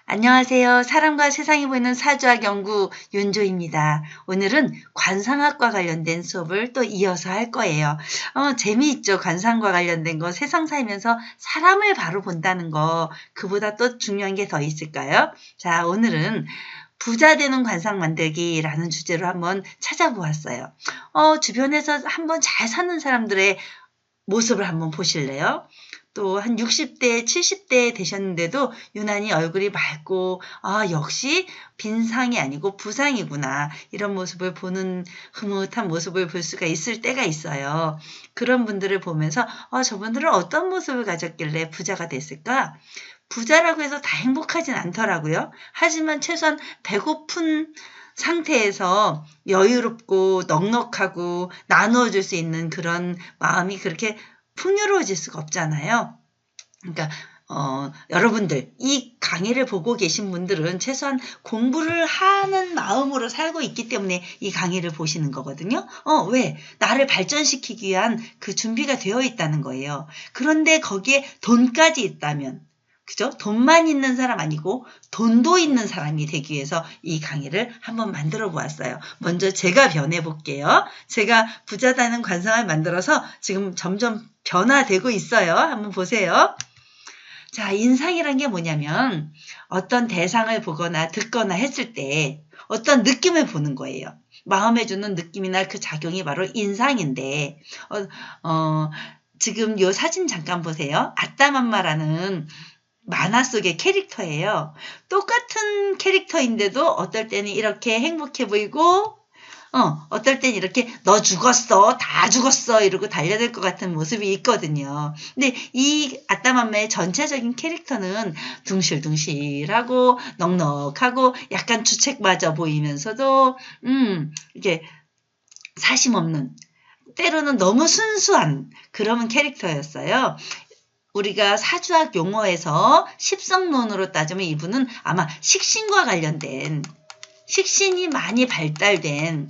안녕하세요. 사람과 세상이 보이는 사주학 연구 윤조입니다. 오늘은 관상학과 관련된 수업을 또 이어서 할 거예요. 재미있죠? 관상과 관련된 거. 세상 살면서 사람을 바로 본다는 거. 그보다 또 중요한 게 더 있을까요? 자, 오늘은 부자 되는 관상 만들기라는 주제로 한번 찾아보았어요. 주변에서 한번 잘 사는 사람들의 모습을 한번 보실래요? 또 한 60대, 70대 되셨는데도 유난히 얼굴이 맑고 역시 빈상이 아니고 부상이구나. 이런 모습을 보는 흐뭇한 모습을 볼 수가 있을 때가 있어요. 그런 분들을 보면서 저분들은 어떤 모습을 가졌길래 부자가 됐을까? 부자라고 해서 다 행복하진 않더라고요. 하지만 최소한 배고픈 상태에서 여유롭고 넉넉하고 나누어줄 수 있는 그런 마음이 그렇게 풍요로워질 수가 없잖아요. 그러니까 여러분들 이 강의를 보고 계신 분들은 최소한 공부를 하는 마음으로 살고 있기 때문에 이 강의를 보시는 거거든요. 왜? 나를 발전시키기 위한 그 준비가 되어 있다는 거예요. 그런데 거기에 돈까지 있다면 그죠? 돈만 있는 사람 아니고 돈도 있는 사람이 되기 위해서 이 강의를 한번 만들어 보았어요. 먼저 제가 변해 볼게요. 제가 부자다는 관상을 만들어서 지금 점점 변화되고 있어요. 한번 보세요. 자, 인상이란 게 뭐냐면 어떤 대상을 보거나 듣거나 했을 때 어떤 느낌을 보는 거예요. 마음에 주는 느낌이나 그 작용이 바로 인상인데 지금 요 사진 잠깐 보세요. 아따맘마라는 만화 속의 캐릭터예요. 똑같은 캐릭터인데도 어떨 때는 이렇게 행복해 보이고 어떨 땐 이렇게 너 죽었어, 다 죽었어 이러고 달려들 것 같은 모습이 있거든요. 근데 이 아따맘마의 전체적인 캐릭터는 둥실둥실하고 넉넉하고 약간 주책맞아 보이면서도 이게 사심 없는 때로는 너무 순수한 그런 캐릭터였어요. 우리가 사주학 용어에서 십성론으로 따지면 이분은 아마 식신과 관련된 식신이 많이 발달된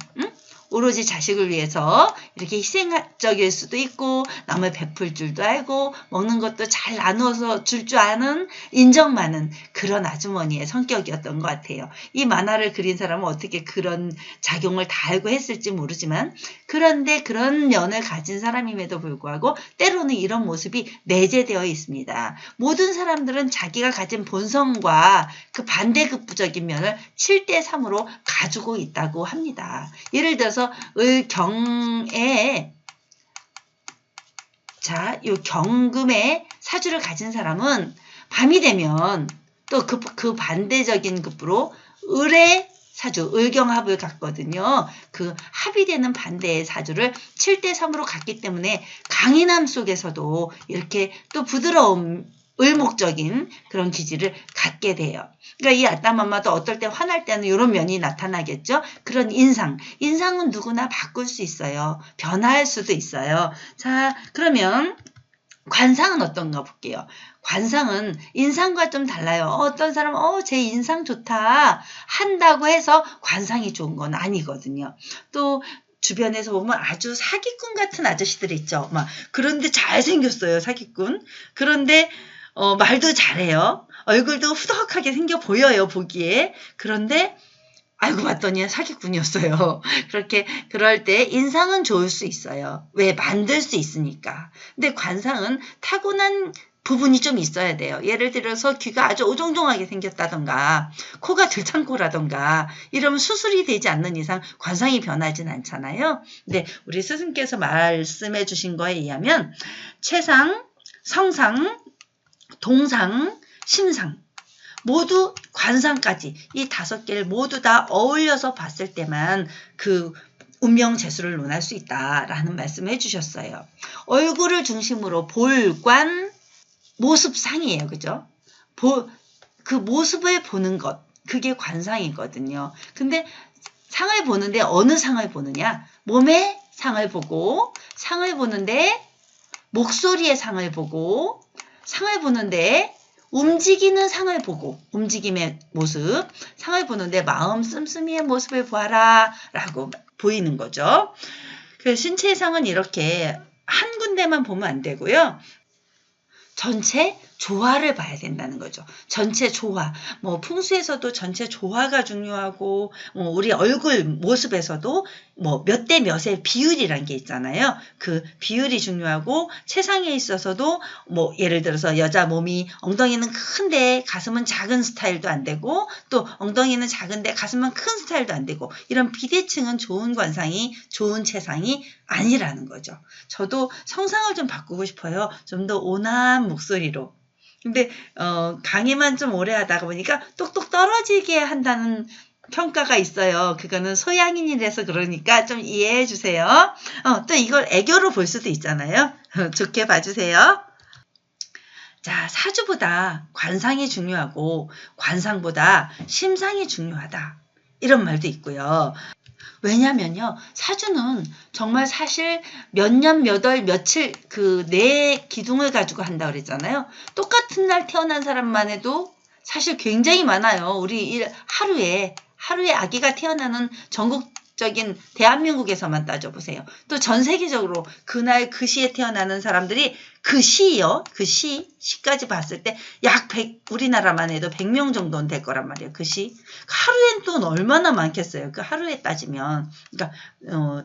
오로지 자식을 위해서 이렇게 희생적일 수도 있고 남을 베풀 줄도 알고 먹는 것도 잘 나누어서 줄 줄 아는 인정 많은 그런 아주머니의 성격이었던 것 같아요. 이 만화를 그린 사람은 어떻게 그런 작용을 다 알고 했을지 모르지만 그런데 그런 면을 가진 사람임에도 불구하고 때로는 이런 모습이 내재되어 있습니다. 모든 사람들은 자기가 가진 본성과 그 반대급부적인 면을 7대3으로 가지고 있다고 합니다. 예를 들어서 을경에 요 경금의 사주를 가진 사람은 밤이 되면 또 그 반대적인 급부로 을의 사주, 을경합을 갖거든요. 그 합이 되는 반대의 사주를 7대3으로 갖기 때문에 강인함 속에서도 이렇게 또 부드러움 을목적인 그런 기질을 갖게 돼요. 그러니까 이 아따맘마도 어떨 때 화날 때는 이런 면이 나타나겠죠. 그런 인상은 누구나 바꿀 수 있어요. 변화할 수도 있어요. 자, 그러면 관상은 어떤가 볼게요. 관상은 인상과 좀 달라요. 어떤 사람은 제 인상 좋다 한다고 해서 관상이 좋은 건 아니거든요. 또 주변에서 보면 아주 사기꾼 같은 아저씨들 있죠. 그런데 잘생겼어요, 사기꾼. 그런데 말도 잘해요. 얼굴도 후덕하게 생겨 보여요, 보기에. 그런데 알고 봤더니 사기꾼이었어요. 그럴 때 인상은 좋을 수 있어요. 왜? 만들 수 있으니까. 근데 관상은 타고난 부분이 좀 있어야 돼요. 예를 들어서 귀가 아주 오종종하게 생겼다던가 코가 들창코라던가 이러면 수술이 되지 않는 이상 관상이 변하진 않잖아요. 근데 우리 스승께서 말씀해 주신 거에 의하면 채상, 성상, 동상, 심상 모두 관상까지 이 5개를 모두 다 어울려서 봤을 때만 그 운명재수를 논할 수 있다라는 말씀을 해주셨어요. 얼굴을 중심으로 볼관, 모습상이에요. 그죠? 그 모습을 보는 것, 그게 관상이거든요. 근데 상을 보는데 어느 상을 보느냐? 몸의 상을 보고, 상을 보는데 목소리의 상을 보고, 상을 보는데 움직이는 상을 보고 움직임의 모습, 상을 보는데 마음 씀씀이의 모습을 보아라 라고 보이는 거죠. 그 신체의 상은 이렇게 한 군데만 보면 안 되고요. 전체 조화를 봐야 된다는 거죠. 전체 조화. 뭐 풍수에서도 전체 조화가 중요하고 우리 얼굴 모습에서도 뭐 몇 대 몇의 비율이란 게 있잖아요. 그 비율이 중요하고 체상에 있어서도 뭐 예를 들어서 여자 몸이 엉덩이는 큰데 가슴은 작은 스타일도 안 되고 또 엉덩이는 작은데 가슴은 큰 스타일도 안 되고 이런 비대칭은 좋은 관상이 좋은 체상이 아니라는 거죠. 저도 성상을 좀 바꾸고 싶어요. 좀 더 온화한 목소리로. 근데 강의만 좀 오래 하다가 보니까 똑똑 떨어지게 한다는 평가가 있어요. 그거는 소양인이라서 그러니까 좀 이해해 주세요. 또 이걸 애교로 볼 수도 있잖아요. 좋게 봐주세요. 자, 사주보다 관상이 중요하고 관상보다 심상이 중요하다. 이런 말도 있고요. 왜냐면요, 사주는 정말 사실 몇 년, 몇 월, 며칠 그 내 기둥을 가지고 한다고 그랬잖아요. 똑같은 날 태어난 사람만 해도 사실 굉장히 많아요. 우리 하루에 아기가 태어나는 전국적인 대한민국에서만 따져보세요. 또 전 세계적으로 그날 그 시에 태어나는 사람들이 그 시까지 봤을 때 약 100, 우리나라만 해도 100명 정도는 될 거란 말이에요. 그 시. 하루엔 또 얼마나 많겠어요. 그 하루에 따지면. 그러니까,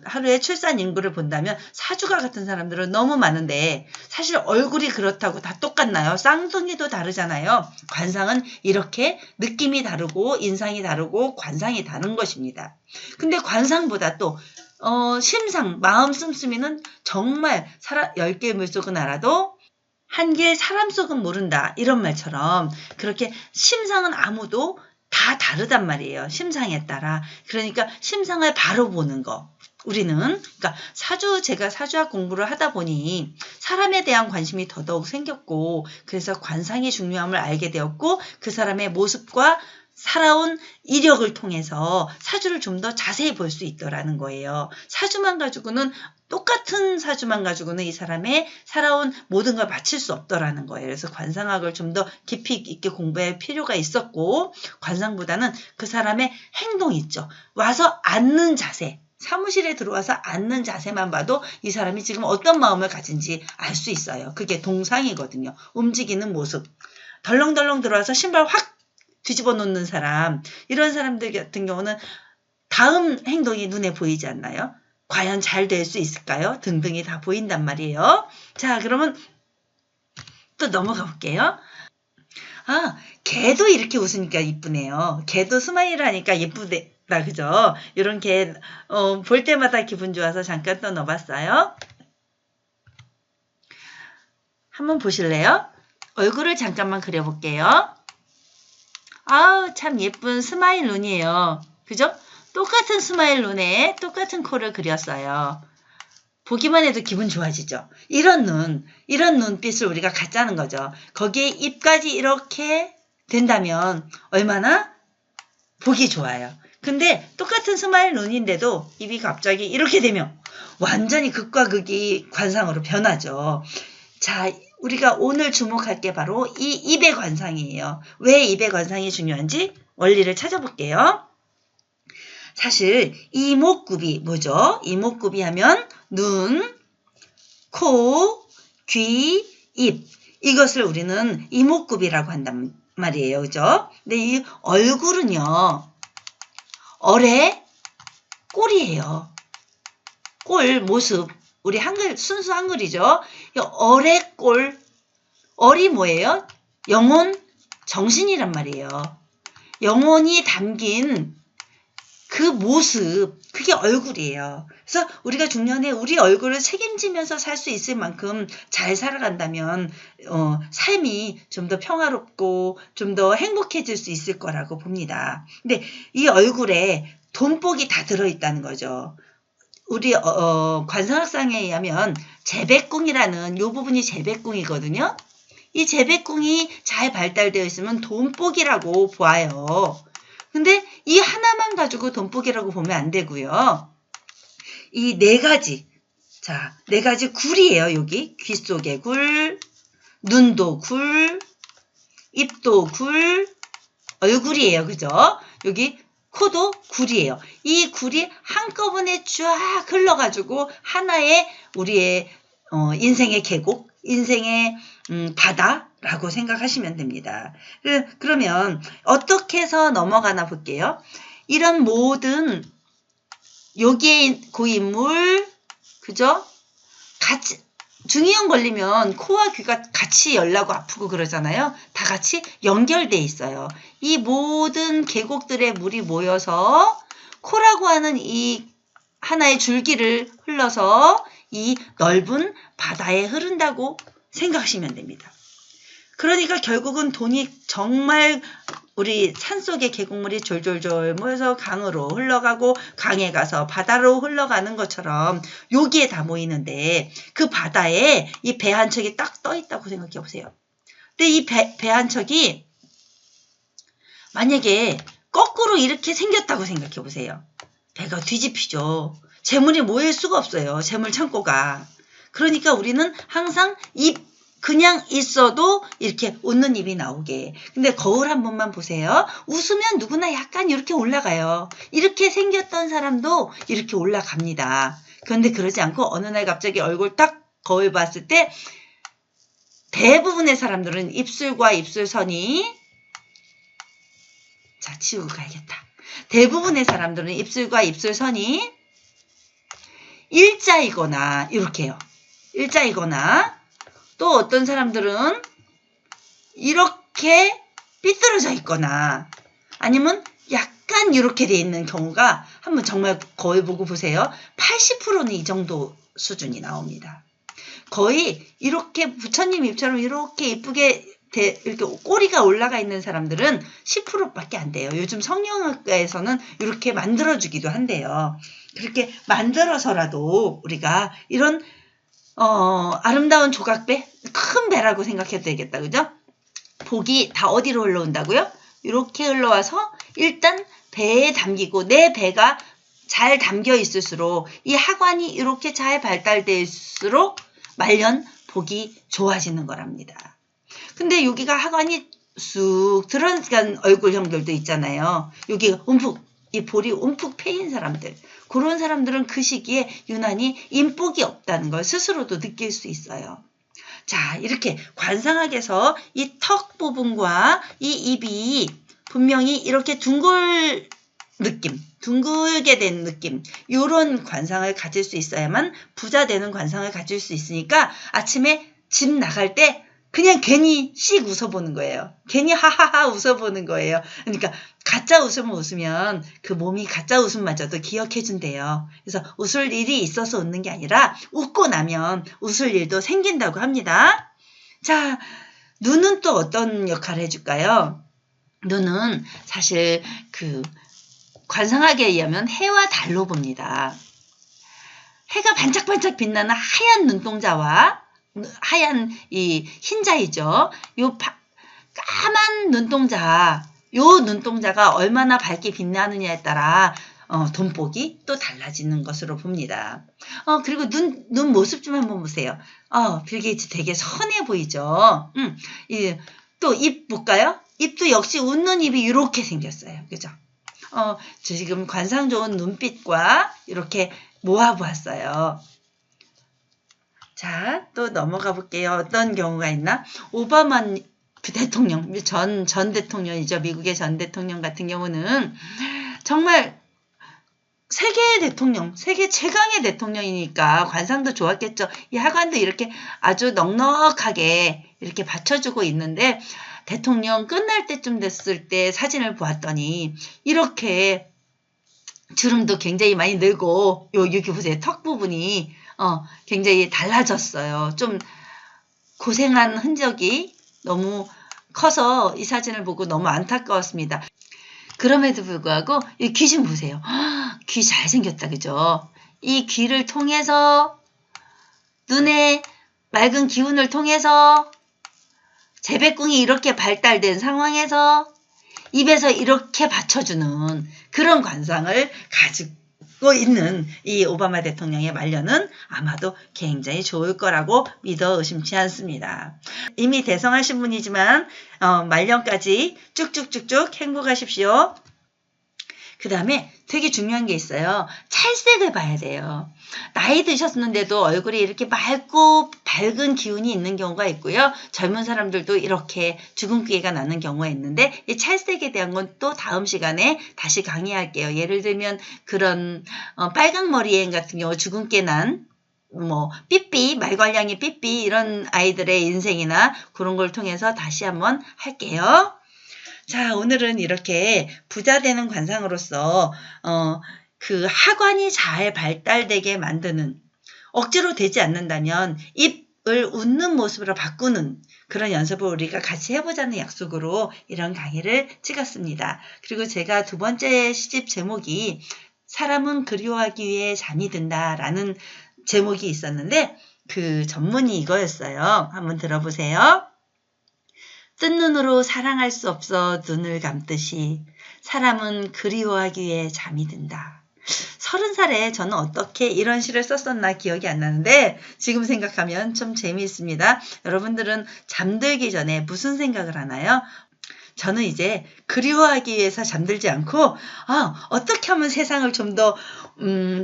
하루에 출산 인구를 본다면 사주가 같은 사람들은 너무 많은데 사실 얼굴이 그렇다고 다 똑같나요? 쌍둥이도 다르잖아요. 관상은 이렇게 느낌이 다르고 인상이 다르고 관상이 다른 것입니다. 근데 관상보다 또 심상, 마음 씀씀이는 정말 10개의 물속은 알아도 한길 사람 속은 모른다. 이런 말처럼 그렇게 심상은 아무도 다 다르단 말이에요. 심상에 따라. 그러니까 심상을 바로 보는 거. 우리는 그러니까 제가 사주학 공부를 하다 보니 사람에 대한 관심이 더더욱 생겼고 그래서 관상의 중요함을 알게 되었고 그 사람의 모습과 살아온 이력을 통해서 사주를 좀 더 자세히 볼 수 있더라는 거예요. 똑같은 사주만 가지고는 이 사람의 살아온 모든 걸 맞힐 수 없더라는 거예요. 그래서 관상학을 좀 더 깊이 있게 공부할 필요가 있었고 관상보다는 그 사람의 행동 있죠. 와서 앉는 자세. 사무실에 들어와서 앉는 자세만 봐도 이 사람이 지금 어떤 마음을 가진지 알 수 있어요. 그게 동상이거든요. 움직이는 모습. 덜렁덜렁 들어와서 신발 확 뒤집어 놓는 사람. 이런 사람들 같은 경우는 다음 행동이 눈에 보이지 않나요? 과연 잘 될 수 있을까요? 등등이 다 보인단 말이에요. 자, 그러면 또 넘어가 볼게요. 개도 이렇게 웃으니까 이쁘네요. 개도 스마일 하니까 예쁘다, 그죠? 이런 개, 볼 때마다 기분 좋아서 잠깐 또 넣어봤어요. 한번 보실래요? 얼굴을 잠깐만 그려볼게요. 참 예쁜 스마일 눈이에요. 그죠? 똑같은 스마일 눈에 똑같은 코를 그렸어요. 보기만 해도 기분 좋아지죠? 이런 눈빛을 우리가 갖자는 거죠. 거기에 입까지 이렇게 된다면 얼마나 보기 좋아요. 근데 똑같은 스마일 눈인데도 입이 갑자기 이렇게 되면 완전히 극과 극이 관상으로 변하죠. 자, 우리가 오늘 주목할 게 바로 이 입의 관상이에요. 왜 입의 관상이 중요한지 원리를 찾아볼게요. 사실 이목구비 뭐죠? 이목구비 하면 눈, 코, 귀, 입 이것을 우리는 이목구비라고 한단 말이에요. 그죠? 근데 이 얼굴은요. 얼의 꼴이에요. 꼴 모습 우리 한글 순수 한글이죠. 얼의 꼴 얼이 뭐예요? 영혼 정신이란 말이에요. 영혼이 담긴 그 모습 그게 얼굴이에요. 그래서 우리가 중년에 우리 얼굴을 책임지면서 살 수 있을 만큼 잘 살아간다면 삶이 좀 더 평화롭고 좀 더 행복해질 수 있을 거라고 봅니다. 근데 이 얼굴에 돈복이 다 들어있다는 거죠. 우리 관상학상에 의하면 재백궁이라는 이 부분이 재백궁이거든요. 이 재백궁이 잘 발달되어 있으면 돈복이라고 보아요. 근데 이 하나만 가지고 돈복이라고 보면 안 되고요. 이 4가지. 자, 4가지 굴이에요. 여기 귀 속에 굴, 눈도 굴, 입도 굴, 얼굴이에요. 그죠? 여기 코도 굴이에요. 이 굴이 한꺼번에 쫙 흘러가지고 하나의 우리의 인생의 계곡, 인생의 바다 라고 생각하시면 됩니다. 그러면 어떻게 해서 넘어가나 볼게요. 이런 모든 여기에 고인물, 그죠? 같이 중이염 걸리면 코와 귀가 같이 열나고 아프고 그러잖아요. 다 같이 연결돼 있어요. 이 모든 계곡들의 물이 모여서 코라고 하는 이 하나의 줄기를 흘러서 이 넓은 바다에 흐른다고 생각하시면 됩니다. 그러니까 결국은 돈이 정말 우리 산속의 계곡물이 졸졸졸 모여서 강으로 흘러가고 강에 가서 바다로 흘러가는 것처럼 여기에 다 모이는데 그 바다에 이 배 한 척이 딱 떠 있다고 생각해 보세요. 근데 이 배 한 척이 만약에 거꾸로 이렇게 생겼다고 생각해 보세요. 배가 뒤집히죠. 재물이 모일 수가 없어요. 재물 창고가. 그러니까 우리는 항상 그냥 있어도 이렇게 웃는 입이 나오게. 근데 거울 한 번만 보세요. 웃으면 누구나 약간 이렇게 올라가요. 이렇게 생겼던 사람도 이렇게 올라갑니다. 그런데 그러지 않고 어느 날 갑자기 얼굴 딱 거울 봤을 때 대부분의 사람들은 입술과 입술선이 자, 치우고 가야겠다. 대부분의 사람들은 입술과 입술선이 일자이거나 이렇게요. 일자이거나 또 어떤 사람들은 이렇게 삐뚤어져 있거나 아니면 약간 이렇게 돼 있는 경우가 한번 정말 거울 보고 보세요. 80%는 이 정도 수준이 나옵니다. 거의 이렇게 부처님 입처럼 이렇게 이쁘게 이렇게 꼬리가 올라가 있는 사람들은 10%밖에 안 돼요. 요즘 성형외과에서는 이렇게 만들어주기도 한대요. 그렇게 만들어서라도 우리가 이런 아름다운 조각배? 큰 배라고 생각해도 되겠다. 그죠? 복이 다 어디로 흘러온다고요? 이렇게 흘러와서 일단 배에 담기고 내 배가 잘 담겨 있을수록 이 하관이 이렇게 잘 발달될수록 말년 복이 좋아지는 거랍니다. 근데 여기가 하관이 쑥 들어간 얼굴형들도 있잖아요. 여기 이 볼이 움푹 패인 사람들. 그런 사람들은 그 시기에 유난히 인복이 없다는 걸 스스로도 느낄 수 있어요. 자, 이렇게 관상학에서 이 턱 부분과 이 입이 분명히 이렇게 둥글게 된 느낌, 이런 관상을 가질 수 있어야만 부자 되는 관상을 가질 수 있으니까 아침에 집 나갈 때 그냥 괜히 씩 웃어보는 거예요. 괜히 하하하 웃어보는 거예요. 그러니까 가짜 웃음을 웃으면 그 몸이 가짜 웃음마저도 기억해준대요. 그래서 웃을 일이 있어서 웃는 게 아니라 웃고 나면 웃을 일도 생긴다고 합니다. 자, 눈은 또 어떤 역할을 해줄까요? 눈은 사실 그 관상학에 의하면 해와 달로 봅니다. 해가 반짝반짝 빛나는 하얀 눈동자와 하얀 이 흰자이죠. 요 까만 눈동자, 요 눈동자가 얼마나 밝게 빛나느냐에 따라 돈복이 또 달라지는 것으로 봅니다. 그리고 눈 모습 좀 한번 보세요. 빌 게이츠 되게 선해 보이죠. 또 입 볼까요? 입도 역시 웃는 입이 이렇게 생겼어요. 그죠? 지금 관상 좋은 눈빛과 이렇게 모아보았어요. 자, 또 넘어가 볼게요. 어떤 경우가 있나? 오바마 대통령, 전 대통령이죠. 미국의 전 대통령 같은 경우는 정말 세계의 대통령, 세계 최강의 대통령이니까 관상도 좋았겠죠. 이 하관도 이렇게 아주 넉넉하게 이렇게 받쳐주고 있는데 대통령 끝날 때쯤 됐을 때 사진을 보았더니 이렇게 주름도 굉장히 많이 늘고 여기 보세요. 턱 부분이 굉장히 달라졌어요. 좀 고생한 흔적이 너무 커서 이 사진을 보고 너무 안타까웠습니다. 그럼에도 불구하고 이 귀 좀 보세요. 귀 잘생겼다. 그죠? 이 귀를 통해서 눈의 맑은 기운을 통해서 재배궁이 이렇게 발달된 상황에서 입에서 이렇게 받쳐주는 그런 관상을 가지고 있는 이 오바마 대통령의 말년은 아마도 굉장히 좋을 거라고 믿어 의심치 않습니다. 이미 대성하신 분이지만 말년까지 쭉쭉쭉쭉 행복하십시오. 그 다음에 되게 중요한 게 있어요. 찰색을 봐야 돼요. 나이 드셨는데도 얼굴이 이렇게 맑고 밝은 기운이 있는 경우가 있고요. 젊은 사람들도 이렇게 주근깨가 나는 경우가 있는데 이 찰색에 대한 건 또 다음 시간에 다시 강의할게요. 예를 들면 그런 빨강머리엔 같은 경우 주근깨 난 삐삐, 말괄량이 삐삐 이런 아이들의 인생이나 그런 걸 통해서 다시 한번 할게요. 자, 오늘은 이렇게 부자 되는 관상으로서 그 하관이 잘 발달되게 만드는 억지로 되지 않는다면 입을 웃는 모습으로 바꾸는 그런 연습을 우리가 같이 해보자는 약속으로 이런 강의를 찍었습니다. 그리고 제가 두 번째 시집 제목이 사람은 그리워하기 위해 잠이 든다라는 제목이 있었는데 그 전문이 이거였어요. 한번 들어보세요. 뜬 눈으로 사랑할 수 없어 눈을 감듯이 사람은 그리워하기 위해 잠이 든다. 30살에 저는 어떻게 이런 시를 썼었나 기억이 안 나는데 지금 생각하면 좀 재미있습니다. 여러분들은 잠들기 전에 무슨 생각을 하나요? 저는 이제 그리워하기 위해서 잠들지 않고 어떻게 하면 세상을 좀 더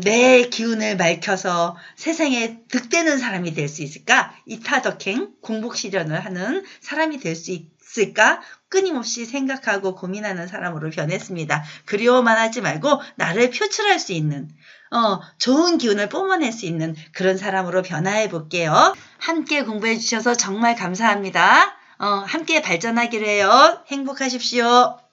내 기운을 밝혀서 세상에 득되는 사람이 될 수 있을까? 이타적행, 공복실현을 하는 사람이 될 수 있을까? 끊임없이 생각하고 고민하는 사람으로 변했습니다. 그리워만 하지 말고 나를 표출할 수 있는 좋은 기운을 뿜어낼 수 있는 그런 사람으로 변화해 볼게요. 함께 공부해 주셔서 정말 감사합니다. 함께 발전하기로 해요. 행복하십시오.